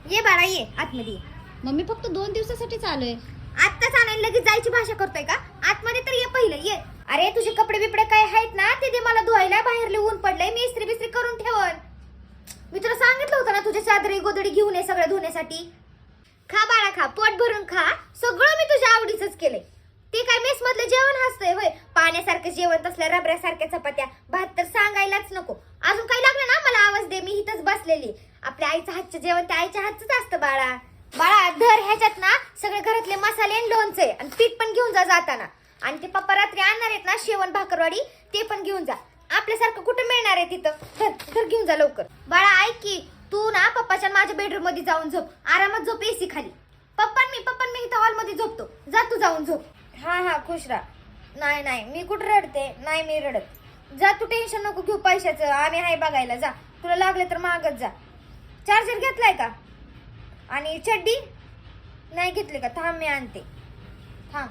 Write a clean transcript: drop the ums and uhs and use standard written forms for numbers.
ये बाळा ये आतमध्ये. मम्मी फक्त 2 दिवसासाठी आलोय. आत्ताच आणायला लगेच जायची भाषा करतोय का? आतमध्ये तर ये पहिलं ये. अरे तुझे कपडे बिपडे काय आहेत ना ते दे मला धुवायला. बाहेर ऊन पडलंय, मी इस्त्री बिस्त्री करून ठेवन. मी तुला सांगितलं होतं ना तुझ्या चादरी गोदडी घेऊन ये सगळं धुण्यासाठी. खा बाळा खा, पोट भरून खा. सगळं मी तुझ्या आवडीचंच केलंय. ते काय मेस मधलं जेवण हसतंय होय? पाण्यासारखं जेवण, तसल्या रबऱ्यासारख्या चपात्या भात तर सांगायलाच नको. अजून काही लागलं ना मला आवाज दे, मी इथंच बसलेली. आपल्या आईचं हातचं जेवण त्या आईच्या हातच असतं बाळा. बाळा धर ह्याच्यात ना सगळे घरातले मसाले आणि लोणचे आणि पीठ पण घेऊन जा जाताना. आणि ते पप्पा रात्री आणणार आहेत ना शेवण भाकरवाडी, ते पण घेऊन जा. आपल्यासारखं कुठं मिळणार आहे तिथं. धर घेऊन जा लवकर. बाळा ऐक की, तू ना पप्पाच्या माझ्या बेडरूम मध्ये जाऊन झोप. आरामात झोप एसी खाली. पप्पा मी इथं हॉल मध्ये झोपतो. जा तू जाऊन झोप. हा खुश राहा. नाही मी कुठं रडते? नाही मी रडत. जा तू, टेन्शन नको घेऊ पैशाचं, आम्ही आहे बघायला. जा, तुला लागले तर मागत जा. चार्जर घेतलाय का? आणि चड्डी नाही घेतली का? थांब मी आणते. थांब.